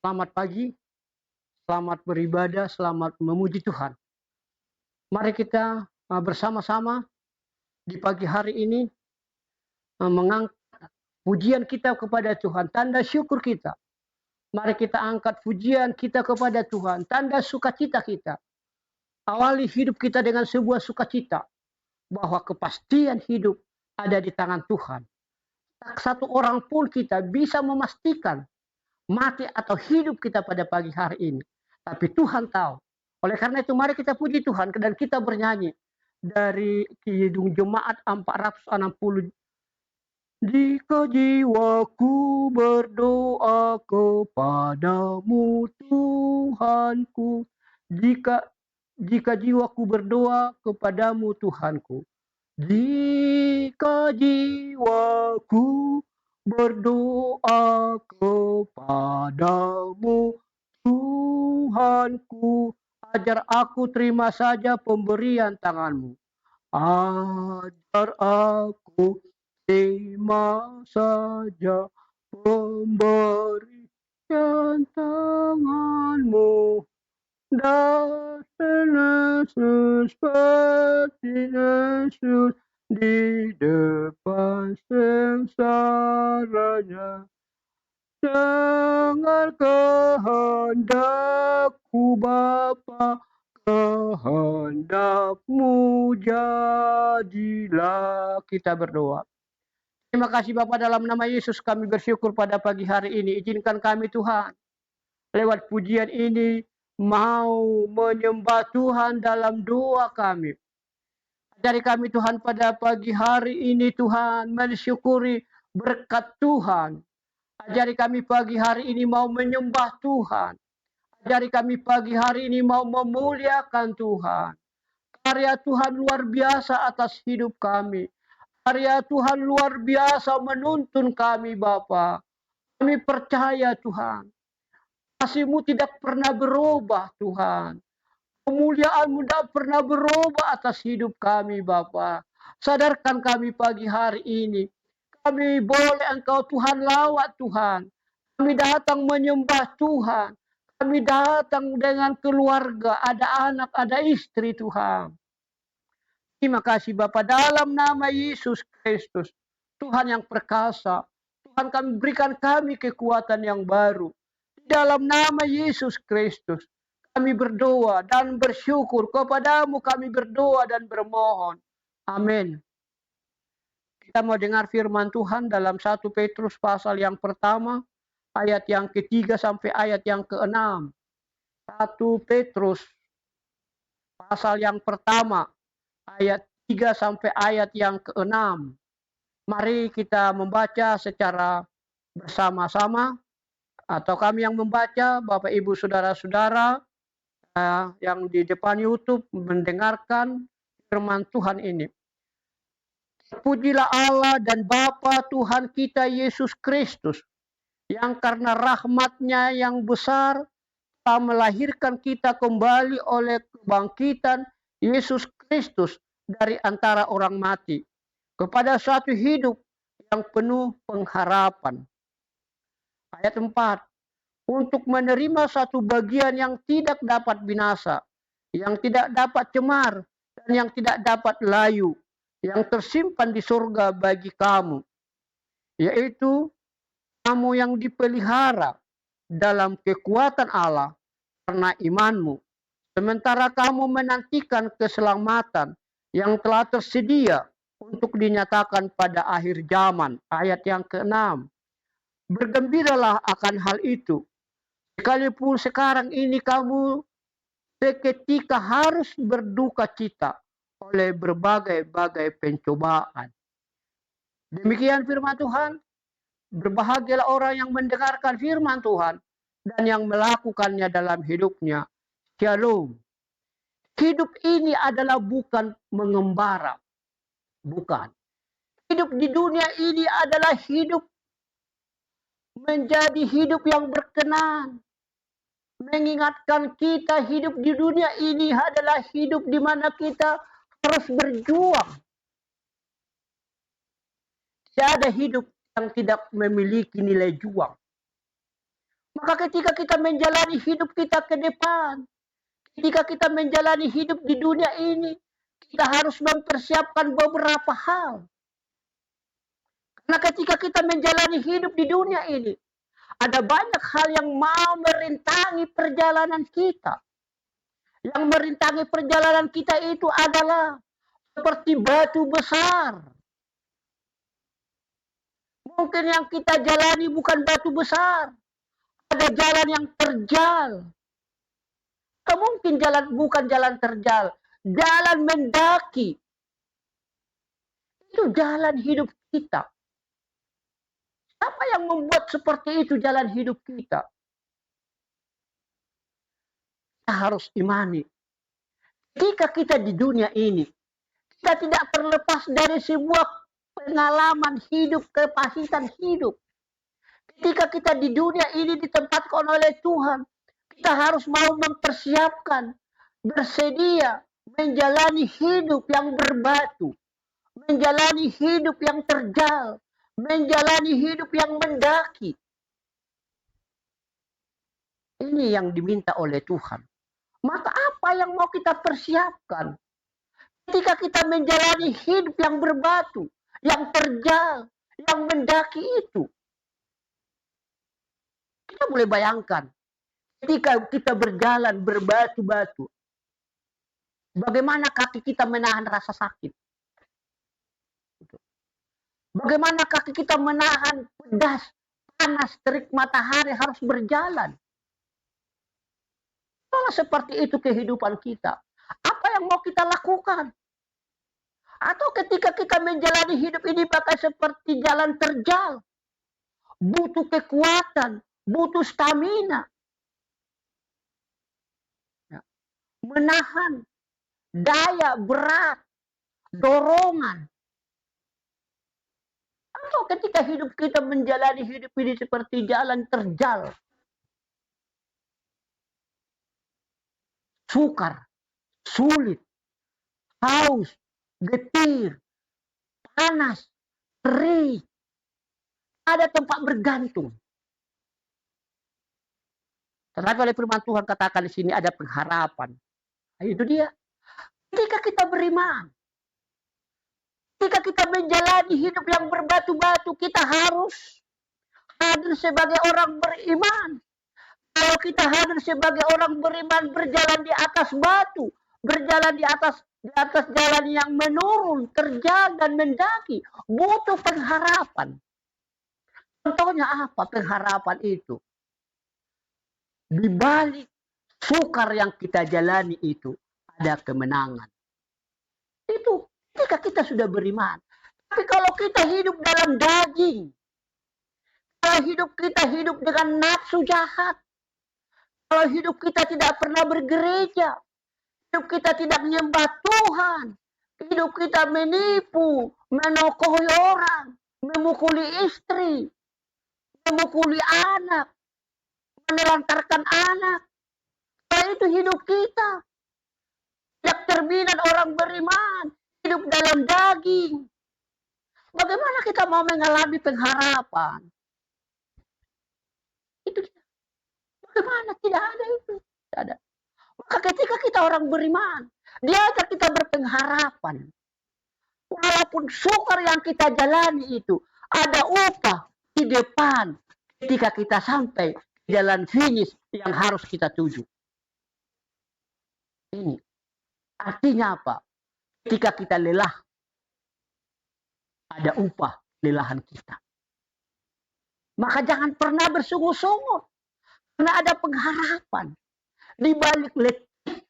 Selamat pagi, selamat beribadah, selamat memuji Tuhan. Mari kita bersama-sama di pagi hari ini mengangkat pujian kita kepada Tuhan, tanda syukur kita. Mari kita angkat pujian kita kepada Tuhan, tanda sukacita kita. Awali hidup kita dengan sebuah sukacita bahwa kepastian hidup ada di tangan Tuhan. Tak satu orang pun kita bisa memastikan mati atau hidup kita pada pagi hari ini. Tapi Tuhan tahu. Oleh karena itu mari kita puji Tuhan dan kita bernyanyi dari Kidung Jemaat 460. Jika jiwaku berdoa kepadamu Tuhanku, jika jiwaku berdoa kepadamu Tuhanku, jika jiwaku berdoa kepadamu Tuhanku, ajar aku terima saja pemberian tanganmu. Ajar aku terima saja pemberian tanganmu. Dan Yesus seperti Yesus di depan sengsaranya. Dengan kehendakku Bapa, kehendakmu jadilah. Kita berdoa. Terima kasih Bapa, dalam nama Yesus kami bersyukur pada pagi hari ini. Izinkan kami Tuhan, lewat pujian ini mau menyembah Tuhan dalam doa kami. Ajari kami Tuhan pada pagi hari ini Tuhan mensyukuri berkat Tuhan. Ajari kami pagi hari ini mau menyembah Tuhan. Ajari kami pagi hari ini mau memuliakan Tuhan. Karya Tuhan luar biasa atas hidup kami. Karya Tuhan luar biasa menuntun kami Bapa. Kami percaya Tuhan, kasih-Mu tidak pernah berubah Tuhan. Kemuliaan-Mu tidak pernah berubah atas hidup kami Bapa. Sadarkan kami pagi hari ini. Kami boleh Engkau Tuhan lawat Tuhan. Kami datang menyembah Tuhan. Kami datang dengan keluarga, ada anak, ada istri Tuhan. Terima kasih Bapa, dalam nama Yesus Kristus. Tuhan yang perkasa. Tuhan kami berikan kami kekuatan yang baru. Di dalam nama Yesus Kristus. Kami berdoa dan bersyukur kepadamu, kami berdoa dan bermohon. Amin. Kita mau dengar firman Tuhan dalam 1 Petrus pasal yang pertama, ayat yang ketiga sampai ayat yang keenam. 1 Petrus pasal yang pertama, ayat 3 sampai ayat yang keenam. Mari kita membaca secara bersama-sama, atau kami yang membaca, Bapak Ibu Saudara-saudara yang di depan YouTube mendengarkan firman Tuhan ini. Pujilah Allah dan Bapa Tuhan kita Yesus Kristus, yang karena rahmat-Nya yang besar telah melahirkan kita kembali oleh kebangkitan Yesus Kristus dari antara orang mati, kepada suatu hidup yang penuh pengharapan. Ayat 4. Untuk menerima satu bagian yang tidak dapat binasa, yang tidak dapat cemar, dan yang tidak dapat layu, yang tersimpan di surga bagi kamu, yaitu kamu yang dipelihara dalam kekuatan Allah karena imanmu, sementara kamu menantikan keselamatan yang telah tersedia untuk dinyatakan pada akhir zaman. Ayat yang ke-6. Bergembiralah akan hal itu, sekalipun sekarang ini kamu seketika harus berduka cita oleh berbagai-bagai pencobaan. Demikian firman Tuhan. Berbahagialah orang yang mendengarkan firman Tuhan dan yang melakukannya dalam hidupnya. Shalom. Hidup ini adalah bukan mengembara. Bukan. Hidup di dunia ini adalah hidup menjadi hidup yang berkenan. Mengingatkan kita hidup di dunia ini adalah hidup di mana kita harus berjuang. Tidak ada hidup yang tidak memiliki nilai juang. Maka ketika kita menjalani hidup kita ke depan, ketika kita menjalani hidup di dunia ini, kita harus mempersiapkan beberapa hal. Karena ketika kita menjalani hidup di dunia ini, ada banyak hal yang mau merintangi perjalanan kita. Yang merintangi perjalanan kita itu adalah seperti batu besar. Mungkin yang kita jalani bukan batu besar. Ada jalan yang terjal. Atau mungkin bukan jalan terjal. Jalan mendaki. Itu jalan hidup kita. Apa yang membuat seperti itu jalan hidup kita? Kita harus imani. Ketika kita di dunia ini, kita tidak terlepas dari sebuah pengalaman hidup, kepahitan hidup. Ketika kita di dunia ini ditempatkan oleh Tuhan, kita harus mau mempersiapkan, bersedia, menjalani hidup yang berbatu, menjalani hidup yang terjal, menjalani hidup yang mendaki. Ini yang diminta oleh Tuhan. Maka apa yang mau kita persiapkan? Ketika kita menjalani hidup yang berbatu, yang terjal, yang mendaki itu. Kita boleh bayangkan, ketika kita berjalan berbatu-batu, bagaimana kaki kita menahan rasa sakit? Bagaimana kaki kita menahan pedas, panas, terik matahari harus berjalan? Kalau seperti itu kehidupan kita, apa yang mau kita lakukan? Atau ketika kita menjalani hidup ini bakal seperti jalan terjal, butuh kekuatan, butuh stamina, menahan daya berat, dorongan. Atau ketika hidup kita menjalani hidup ini seperti jalan terjal, sukar, sulit, haus, getir, panas, terik, ada tempat bergantung. Tetapi oleh firman Tuhan katakan di sini ada pengharapan. Nah, itu dia. Ketika kita beriman, ketika kita menjalani hidup yang berbatu-batu, kita harus hadir sebagai orang beriman. Kalau kita hadir sebagai orang beriman, berjalan di atas batu, berjalan di atas jalan yang menurun, terjal dan mendaki, butuh pengharapan. Contohnya apa pengharapan itu? Di balik sukar yang kita jalani itu ada kemenangan. Itu ketika kita sudah beriman. Tapi kalau kita hidup dalam daging, kalau hidup kita hidup dengan nafsu jahat, kalau hidup kita tidak pernah bergereja, hidup kita tidak menyembah Tuhan, hidup kita menipu, menokohi orang, memukuli istri, memukuli anak, menelantarkan anak. Kalau itu hidup kita. Tidak cerminan orang beriman, hidup dalam daging. Bagaimana kita mau mengalami pengharapan? Itu bagaimana? Tidak ada itu. Tidak ada. Maka ketika kita orang beriman, dia akan kita berpengharapan. Walaupun sukar yang kita jalani itu, ada upah di depan ketika kita sampai jalan finish yang harus kita tuju. Ini artinya apa? Ketika kita lelah, ada upah lelahan kita. Maka jangan pernah bersungut-sungut. Karena ada pengharapan. Di balik letih,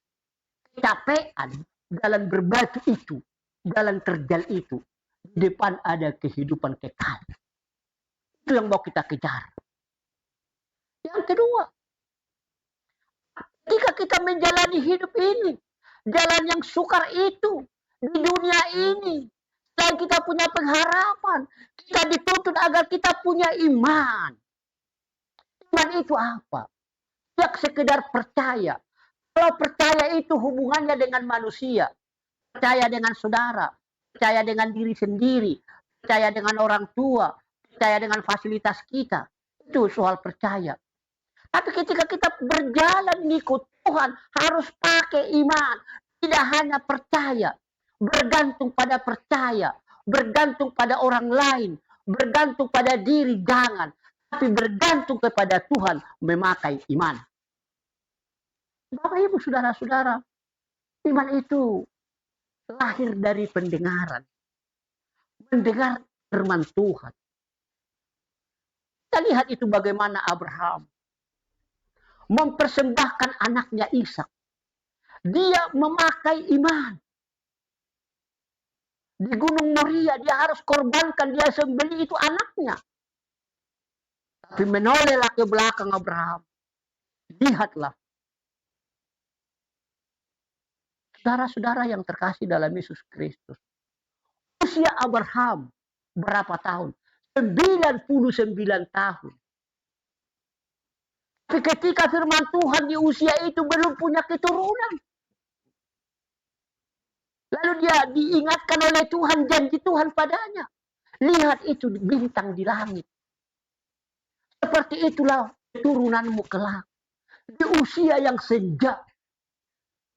kecapean, jalan berbatu itu, jalan terjal itu, di depan ada kehidupan kekal. Itu yang mau kita kejar. Yang kedua, ketika kita menjalani hidup ini, jalan yang sukar itu, di dunia ini, selain kita punya pengharapan, kita dituntut agar kita punya iman. Iman itu apa? Tidak sekedar percaya. Kalau percaya itu hubungannya dengan manusia, percaya dengan saudara, percaya dengan diri sendiri, percaya dengan orang tua, percaya dengan fasilitas kita. Itu soal percaya. Tapi ketika kita berjalan ikut Tuhan, harus pakai iman. Tidak hanya percaya, bergantung pada percaya, bergantung pada orang lain, bergantung pada diri, jangan. Tapi bergantung kepada Tuhan, memakai iman. Bapak Ibu saudara-saudara, iman itu lahir dari pendengaran. Mendengar firman Tuhan. Kita lihat itu bagaimana Abraham mempersembahkan anaknya Ishak. Dia memakai iman. Di Gunung Moria dia harus korbankan, dia sembelih itu anaknya. Tapi menolehlah ke belakang Abraham. Lihatlah. Saudara-saudara yang terkasih dalam Yesus Kristus. Usia Abraham berapa tahun? 99 tahun. Tapi ketika firman Tuhan di usia itu belum punya keturunan. Lalu dia diingatkan oleh Tuhan, janji Tuhan padanya. Lihat itu bintang di langit. Seperti itulah keturunanmu kelak. Di usia yang senja,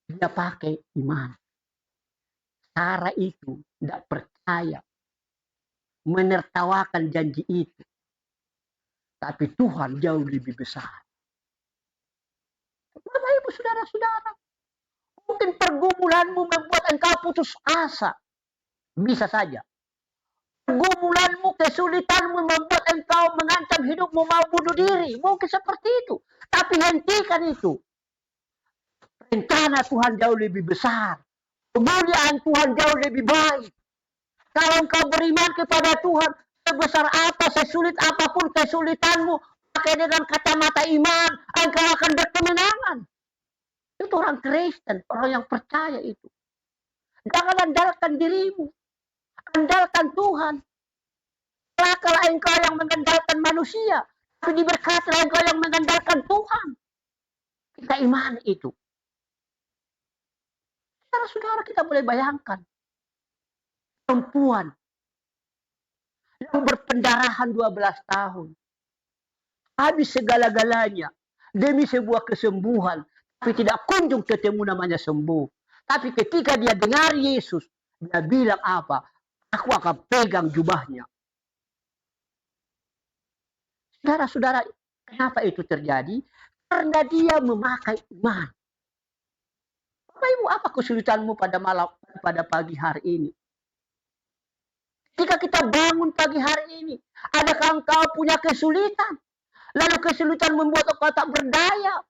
dia pakai iman. Sarah itu tidak percaya, menertawakan janji itu. Tapi Tuhan jauh lebih besar. Bapak Ibu saudara-saudara, mungkin pergumulanmu membuat engkau putus asa. Bisa saja. Pergumulanmu, kesulitanmu membuat engkau mengancam hidupmu mau bunuh diri. Mungkin seperti itu. Tapi hentikan itu. Rencana Tuhan jauh lebih besar. Kemuliaan Tuhan jauh lebih baik. Kalau engkau beriman kepada Tuhan, sebesar apa, sesulit apapun kesulitanmu, pakai dengan kacamata iman, engkau akan berkemenangan. Itu orang Kristen, orang yang percaya itu. Jangan andalkan dirimu. Andalkan Tuhan. Kalau engkau yang mengandalkan manusia, tapi diberkatilah engkau yang mengandalkan Tuhan. Kita iman itu. Saudara-saudara, kita boleh bayangkan. Perempuan yang berpendarahan 12 tahun. Habis segala-galanya demi sebuah kesembuhan. Tapi tidak kunjung ketemu namanya sembuh. Tapi ketika dia dengar Yesus, dia bilang apa? Aku akan pegang jubahnya. Saudara-saudara, kenapa itu terjadi? Karena dia memakai iman. Bapak Ibu, apa kesulitanmu pada pagi hari ini? Ketika kita bangun pagi hari ini, adakah engkau punya kesulitan? Lalu kesulitan membuat engkau tak berdaya.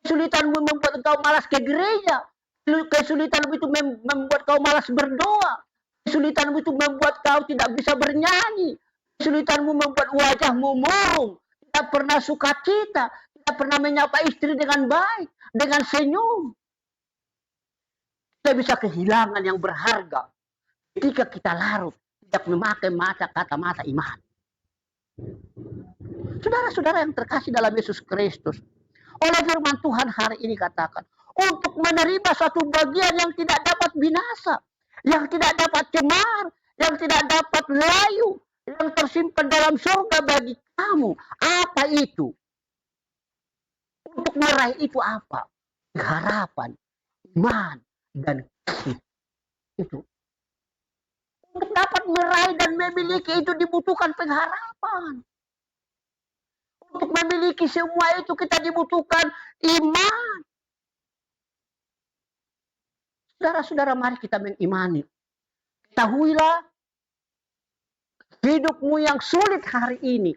Kesulitan membuat engkau malas ke gereja. Kesulitan itu membuat kau malas berdoa. Kesulitan itu membuat kau tidak bisa bernyanyi. Kesulitanmu membuat wajahmu murung. Tidak pernah sukacita. Tidak pernah menyapa istri dengan baik. Dengan senyum. Kita bisa kehilangan yang berharga ketika kita larut. Tidak memakai kata-mata iman. Saudara-saudara yang terkasih dalam Yesus Kristus. Oleh firman Tuhan hari ini katakan. Untuk menerima suatu bagian yang tidak dapat binasa. Yang tidak dapat cemar. Yang tidak dapat layu. Yang tersimpan dalam surga bagi kamu. Apa itu? Untuk meraih itu apa? Harapan, iman, dan kasih. Itu. Untuk dapat meraih dan memiliki itu dibutuhkan pengharapan. Untuk memiliki semua itu kita dibutuhkan iman. Saudara-saudara, mari kita mengimani. Ketahuilah, hidupmu yang sulit hari ini,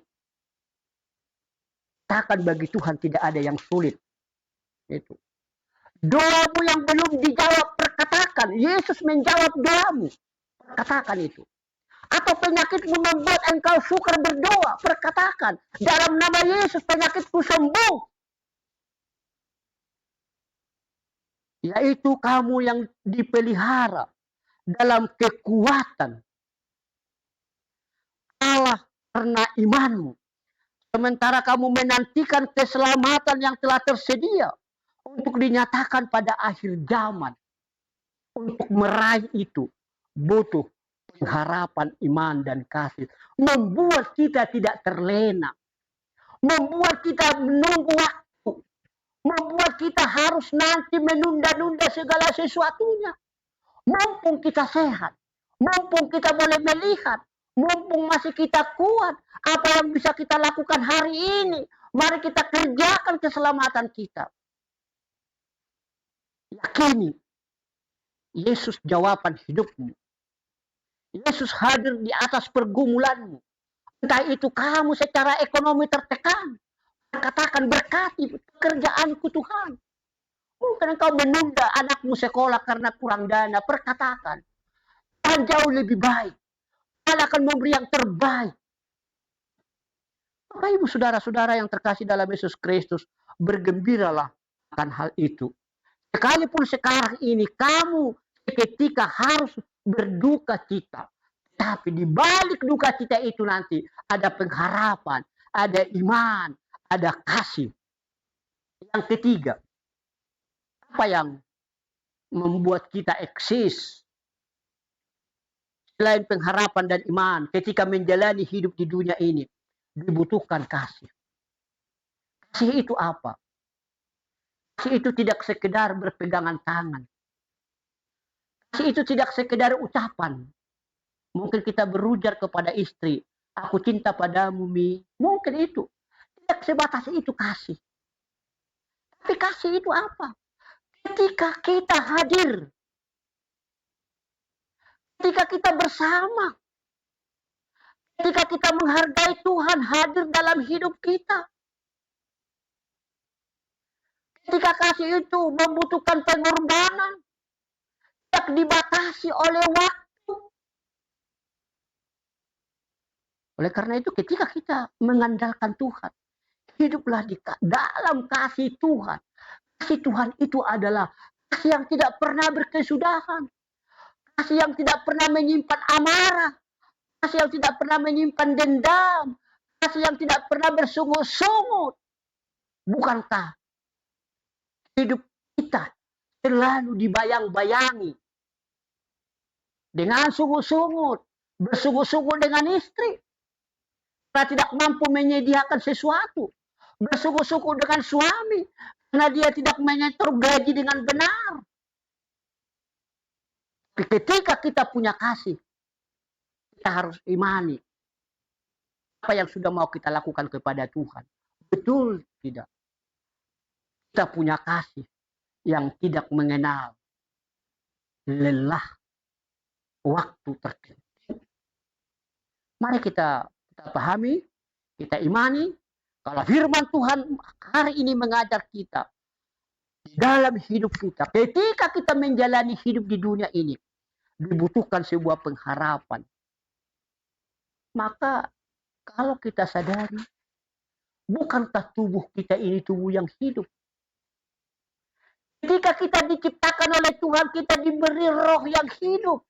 katakan bagi Tuhan tidak ada yang sulit. Itu. Doamu yang belum dijawab, perkatakan. Yesus menjawab doamu. Perkatakan itu. Atau penyakitmu membuat engkau sukar berdoa, perkatakan. Dalam nama Yesus penyakitku sembuh. Yaitu kamu yang dipelihara dalam kekuatan Allah karena imanmu. Sementara kamu menantikan keselamatan yang telah tersedia untuk dinyatakan pada akhir zaman. Untuk meraih itu butuh pengharapan, iman, dan kasih. Membuat kita tidak terlena. Membuat kita menunggu waktu. harus nanti menunda-nunda segala sesuatunya. Mumpung kita sehat, mumpung kita boleh melihat, mumpung masih kita kuat, apa yang bisa kita lakukan hari ini, mari kita kerjakan keselamatan kita. Yakini, Yesus jawaban hidupmu. Yesus hadir di atas pergumulanmu. Entah itu kamu secara ekonomi tertekan, katakan berkati pekerjaanku Tuhan. Mungkin engkau menunda anakmu sekolah karena kurang dana, perkatakan. Tuhan jauh lebih baik. Tuhan akan memberi yang terbaik. Bapak Ibu saudara-saudara yang terkasih dalam Yesus Kristus, bergembiralah akan hal itu. Sekalipun sekarang ini kamu ketika harus berduka cita, tapi di balik duka cita itu nanti ada pengharapan, ada iman, ada kasih. Yang ketiga, apa yang membuat kita eksis selain pengharapan dan iman ketika menjalani hidup di dunia ini? Dibutuhkan kasih. Kasih itu apa? Kasih itu tidak sekedar berpegangan tangan. Kasih itu tidak sekedar ucapan. Mungkin kita berujar kepada istri, aku cinta padamu, Mi. Mungkin itu. Tidak sebatas itu kasih. Tapi kasih itu apa? Ketika kita hadir. Ketika kita bersama. Ketika kita menghargai Tuhan hadir dalam hidup kita. Ketika kasih itu membutuhkan pengorbanan. Tidak dibatasi oleh waktu. Oleh karena itu ketika kita mengandalkan Tuhan, hiduplah di dalam kasih Tuhan. Kasih Tuhan itu adalah kasih yang tidak pernah berkesudahan. Kasih yang tidak pernah menyimpan amarah. Kasih yang tidak pernah menyimpan dendam. Kasih yang tidak pernah bersungut-sungut. Bukankah hidup kita selalu dibayang-bayangi dengan sungut-sungut, bersungut-sungut dengan istri, karena tidak mampu menyediakan sesuatu, bersungut-sungut dengan suami, karena dia tidak menyetor gaji dengan benar. Ketika kita punya kasih, kita harus imani apa yang sudah mau kita lakukan kepada Tuhan. Betul tidak? Kita punya kasih yang tidak mengenal lelah, waktu tertentu. Mari kita pahami, kita imani, kalau firman Tuhan hari ini mengajar kita di dalam hidup kita, ketika kita menjalani hidup di dunia ini, dibutuhkan sebuah pengharapan. Maka kalau kita sadari, bukankah tubuh kita ini tubuh yang hidup? Ketika kita diciptakan oleh Tuhan, kita diberi roh yang hidup.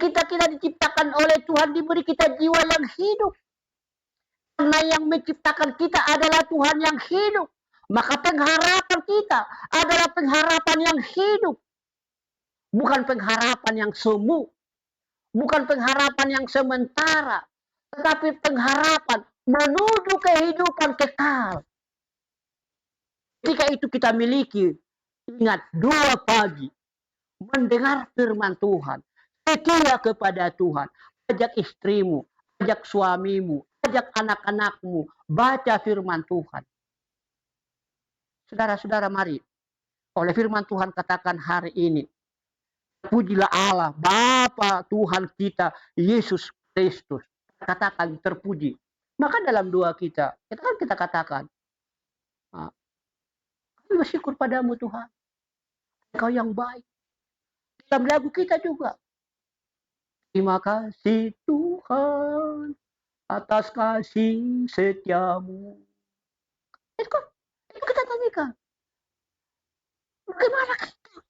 Kita diciptakan oleh Tuhan, diberi kita jiwa yang hidup. Karena yang menciptakan kita adalah Tuhan yang hidup. Maka pengharapan kita adalah pengharapan yang hidup. Bukan pengharapan yang semu. Bukan pengharapan yang sementara. Tetapi pengharapan menuju kehidupan kekal. Ketika itu kita miliki, ingat, 2 pagi. Mendengar firman Tuhan. Setia kepada Tuhan. Ajak istrimu, ajak suamimu, ajak anak-anakmu. Baca firman Tuhan. Saudara-saudara, mari. Oleh firman Tuhan katakan hari ini. Pujilah Allah, Bapa Tuhan kita, Yesus Kristus. Katakan terpuji. Maka dalam doa kita katakan, kami bersyukur padamu Tuhan. Engkau yang baik. Dalam lagu kita juga. Terima kasih Tuhan atas kasih setiamu. Itu kita tanyakan. Bagaimana kita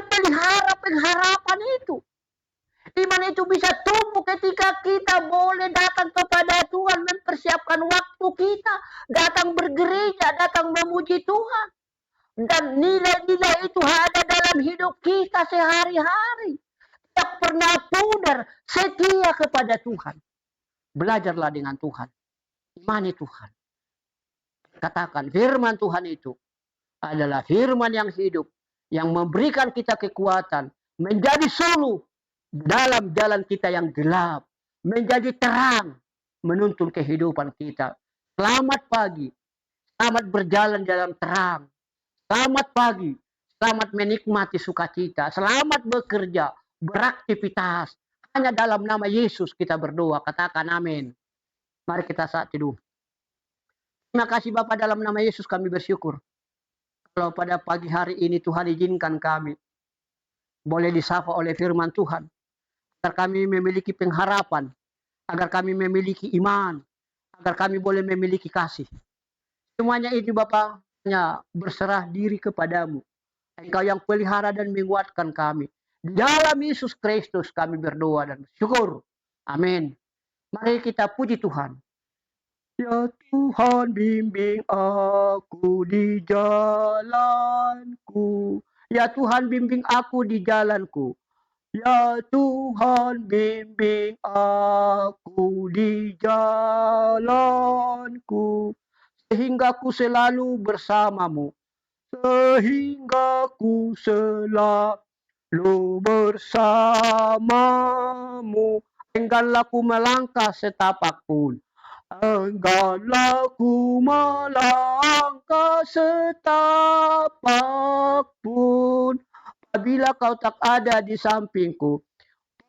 pelihara pengharapan itu? Iman itu bisa tumbuh ketika kita boleh datang kepada Tuhan, mempersiapkan waktu kita, datang bergereja, datang memuji Tuhan. Dan nilai-nilai itu ada dalam hidup kita sehari-hari. Tidak pernah pudar, setia kepada Tuhan. Belajarlah dengan Tuhan. Imani Tuhan. Katakan firman Tuhan itu adalah firman yang hidup, yang memberikan kita kekuatan, menjadi suluh dalam jalan kita yang gelap, menjadi terang, menuntun kehidupan kita. Selamat pagi, selamat berjalan dalam terang, selamat pagi, selamat menikmati sukacita, selamat bekerja, beraktivitas. Hanya dalam nama Yesus kita berdoa, katakan amin. Mari kita saat teduh. Terima kasih Bapa, dalam nama Yesus kami bersyukur. Kalau pada pagi hari ini Tuhan izinkan kami boleh disapa oleh firman Tuhan, agar kami memiliki pengharapan, agar kami memiliki iman, agar kami boleh memiliki kasih. Semuanya itu Bapa hanya berserah diri kepadamu. Engkau yang pelihara dan menguatkan kami. Di dalam Yesus Kristus kami berdoa dan bersyukur. Amin. Mari kita puji Tuhan. Ya Tuhan, bimbing aku di jalanku. Ya Tuhan, bimbing aku di jalanku. Ya Tuhan, bimbing aku di jalanku, sehingga ku selalu bersamamu. Sehingga ku selalu bersamamu. Engganlah ku melangkah setapak pun. Engganlah ku melangkah setapak pun. Apabila kau tak ada di sampingku.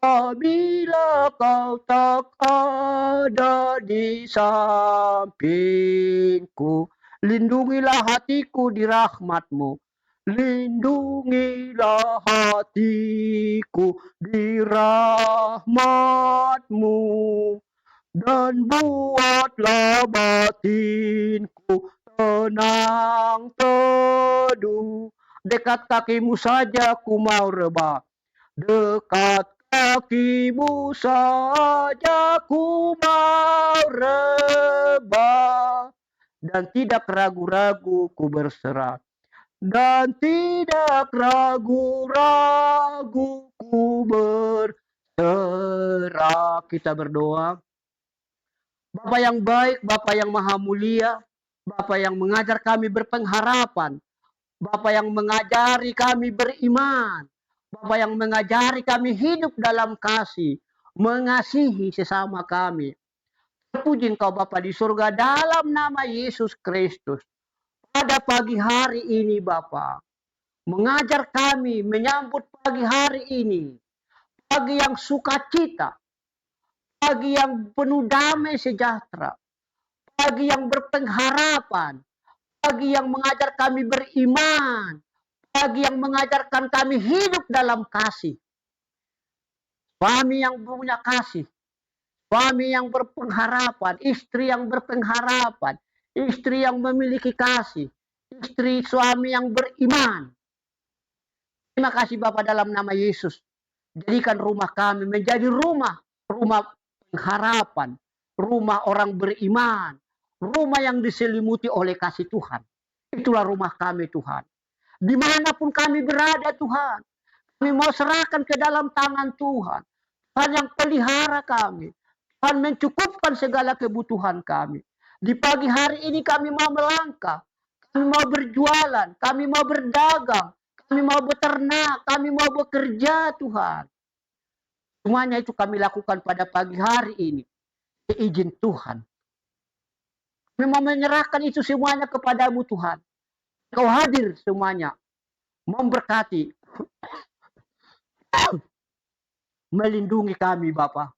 Apabila kau tak ada di sampingku. Lindungilah hatiku di rahmat-Mu. Lindungilah hatiku di rahmat-Mu. Dan buatlah batinku tenang teduh. Dekat kaki-Mu saja ku mau rebah. Dekat kaki-Mu saja ku mau rebah. Dan tidak ragu-ragu ku berserah. Dan tidak ragu-ragu ku berserah. Kita berdoa. Bapa yang baik, Bapa yang maha mulia, Bapa yang mengajar kami berpengharapan, Bapa yang mengajari kami beriman, Bapa yang mengajari kami hidup dalam kasih, mengasihi sesama kami. Terpuji Engkau Bapa di surga dalam nama Yesus Kristus. Pada pagi hari ini Bapa, mengajar kami menyambut pagi hari ini, pagi yang sukacita, pagi yang penuh damai sejahtera, pagi yang berpengharapan, pagi yang mengajar kami beriman, pagi yang mengajarkan kami hidup dalam kasih. Suami yang punya kasih, suami yang berpengharapan, istri yang berpengharapan, istri yang memiliki kasih, istri suami yang beriman. Terima kasih Bapa dalam nama Yesus. Jadikan rumah kami menjadi rumah pengharapan, rumah orang beriman, rumah yang diselimuti oleh kasih Tuhan. Itulah rumah kami Tuhan. Dimanapun kami berada Tuhan, kami mau serahkan ke dalam tangan Tuhan. Tuhan yang pelihara kami. Tuhan mencukupkan segala kebutuhan kami. Di pagi hari ini kami mau melangkah. Kami mau berjualan. Kami mau berdagang. Kami mau beternak. Kami mau bekerja Tuhan. Semuanya itu kami lakukan pada pagi hari ini. Seizin Tuhan. Kami mau menyerahkan itu semuanya kepadamu Tuhan. Kau hadir semuanya. Memberkati. Melindungi kami Bapa.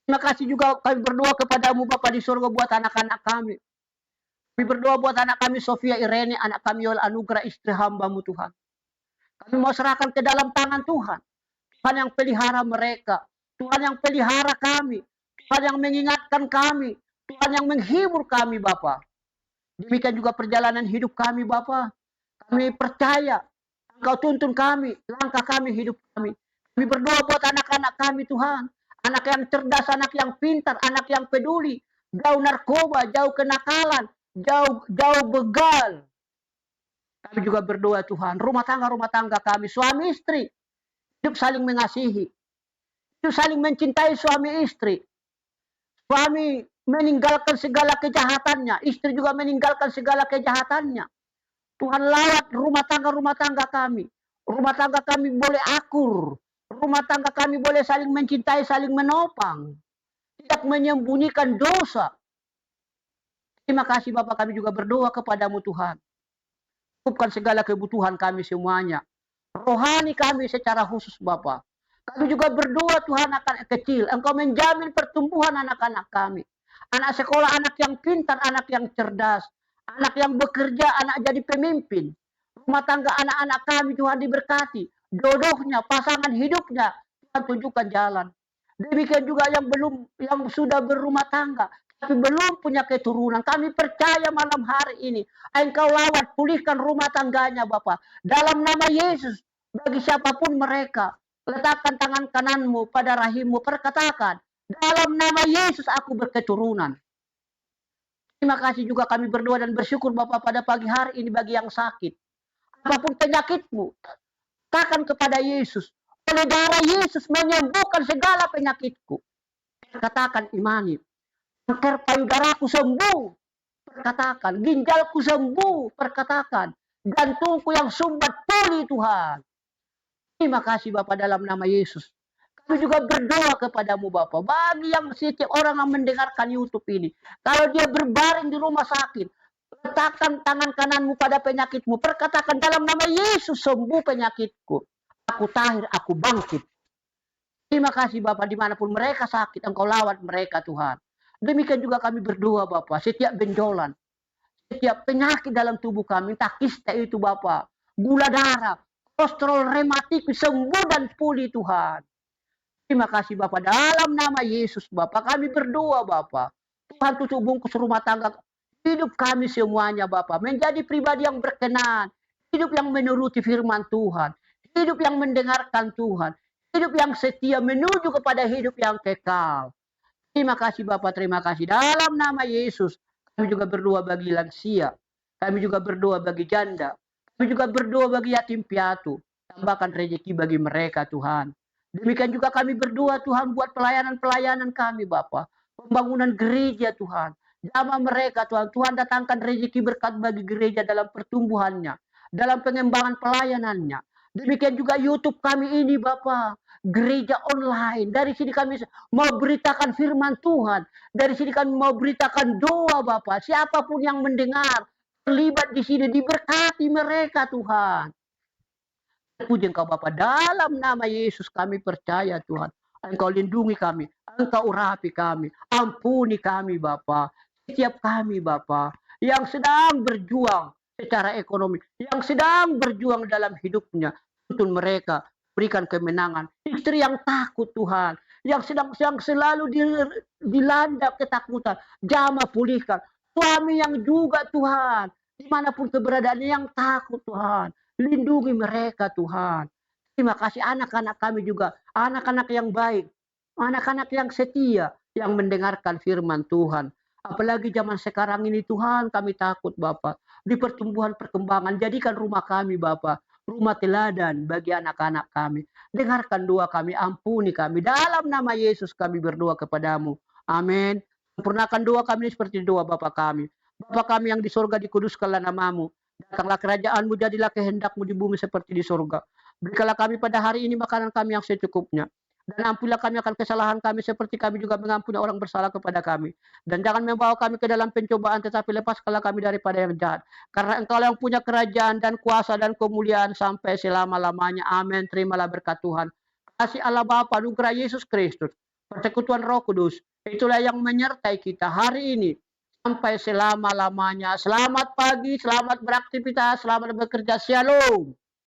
Terima kasih juga kami berdoa kepadamu Bapa di surga buat anak-anak kami. Kami berdoa buat anak kami Sofia Irene, anak kami Yol Anugerah, istri hamba-Mu Tuhan. Kami mau serahkan ke dalam tangan Tuhan. Tuhan yang pelihara mereka. Tuhan yang pelihara kami. Tuhan yang mengingatkan kami. Tuhan yang menghibur kami Bapa. Demikian juga perjalanan hidup kami Bapa. Kami percaya Engkau tuntun kami, langkah kami, hidup kami. Kami berdoa buat anak-anak kami Tuhan. Anak yang cerdas, anak yang pintar, anak yang peduli. Jauh narkoba, jauh kenakalan, jauh begal. Kami juga berdoa Tuhan, rumah tangga kami, suami istri, hidup saling mengasihi. Hidup saling mencintai suami istri. Suami meninggalkan segala kejahatannya, istri juga meninggalkan segala kejahatannya. Tuhan lawat rumah tangga kami. Rumah tangga kami boleh akur. Rumah tangga kami boleh saling mencintai, saling menopang. Tidak menyembunyikan dosa. Terima kasih Bapak, kami juga berdoa kepadamu Tuhan. Cukupkan segala kebutuhan kami semuanya. Rohani kami secara khusus Bapak. Kami juga berdoa Tuhan akan kecil. Engkau menjamin pertumbuhan anak-anak kami. Anak sekolah, anak yang pintar, anak yang cerdas. Anak yang bekerja, anak jadi pemimpin. Rumah tangga anak-anak kami Tuhan diberkati. Jodohnya, pasangan hidupnya, Tuhan tunjukkan jalan. Demikian juga yang sudah berumah tangga, tapi belum punya keturunan. Kami percaya malam hari ini, Engkau lawat, pulihkan rumah tangganya Bapak. Dalam nama Yesus, bagi siapapun mereka, letakkan tangan kananmu pada rahimmu, perkatakan, dalam nama Yesus aku berketurunan. Terima kasih juga kami berdoa dan bersyukur Bapak pada pagi hari ini bagi yang sakit. Apapun penyakitmu, katakan kepada Yesus, oleh darah Yesus menyembuhkan segala penyakitku. Katakan imani, kanker payudaraku sembuh, perkatakan, ginjalku sembuh, perkatakan, jantungku yang sumbat pulih Tuhan. Terima kasih Bapak dalam nama Yesus. Kami juga berdoa kepadamu Bapak, bagi yang setiap orang yang mendengarkan YouTube ini, kalau dia berbaring di rumah sakit, letakkan tangan kananmu pada penyakitmu, perkatakan dalam nama Yesus sembuh penyakitku. Aku tahir, aku bangkit. Terima kasih Bapak, dimanapun mereka sakit, Engkau lawat mereka Tuhan. Demikian juga kami berdoa Bapak, setiap benjolan, setiap penyakit dalam tubuh kami, entah kista itu Bapak, gula darah, kolesterol, rematik, sembuh dan pulih Tuhan. Terima kasih Bapak, dalam nama Yesus Bapak, kami berdoa Bapak. Tuhan tutup bungkus rumah tangga, hidup kami semuanya Bapak, menjadi pribadi yang berkenan, hidup yang menuruti firman Tuhan, hidup yang mendengarkan Tuhan, hidup yang setia menuju kepada hidup yang kekal. Terima kasih Bapak, terima kasih. Dalam nama Yesus, kami juga berdoa bagi lansia, kami juga berdoa bagi janda, kami juga berdoa bagi yatim piatu. Tambahkan rezeki bagi mereka Tuhan. Demikian juga kami berdoa Tuhan buat pelayanan-pelayanan kami Bapak. Pembangunan gereja Tuhan. Jamah mereka Tuhan. Tuhan datangkan rezeki berkat bagi gereja dalam pertumbuhannya. Dalam pengembangan pelayanannya. Demikian juga YouTube kami ini Bapak. Gereja online. Dari sini kami mau beritakan firman Tuhan. Dari sini kami mau beritakan doa Bapak. Siapapun yang mendengar, terlibat di sini, diberkati mereka Tuhan. Puji Engkau Bapa, dalam nama Yesus kami percaya Tuhan. Engkau lindungi kami, Engkau urapi kami, ampuni kami Bapa. Setiap kami Bapa yang sedang berjuang secara ekonomi, yang sedang berjuang dalam hidupnya, tuntun mereka, berikan kemenangan. Istri yang takut Tuhan, yang selalu dilanda ketakutan, jamah pulihkan. Suami yang juga Tuhan, dimanapun keberadaannya yang takut Tuhan, lindungi mereka Tuhan. Terima kasih anak-anak kami juga, anak-anak yang baik, anak-anak yang setia, yang mendengarkan firman Tuhan. Apalagi zaman sekarang ini Tuhan, kami takut Bapak. Di pertumbuhan perkembangan, jadikan rumah kami Bapak, rumah teladan bagi anak-anak kami. Dengarkan doa kami, ampuni kami. Dalam nama Yesus kami berdoa kepadamu. Amin. Sempurnakan doa kami seperti doa Bapa kami. Bapa kami yang di surga, dikuduskanlah namamu. Datanglah kerajaanmu, jadilah kehendakmu di bumi seperti di surga. Berikanlah kami pada hari ini makanan kami yang secukupnya. Dan ampunilah kami akan kesalahan kami seperti kami juga mengampuni orang bersalah kepada kami. Dan jangan membawa kami ke dalam pencobaan, tetapi lepaskanlah kami daripada yang jahat. Karena Engkau yang punya kerajaan dan kuasa dan kemuliaan sampai selama-lamanya. Amin. Terimalah berkat Tuhan. Kasih Allah Bapa, anugerah Yesus Kristus, persekutuan Roh Kudus, itulah yang menyertai kita hari ini sampai selama-lamanya. Selamat pagi, selamat beraktivitas, selamat bekerja. Shalom.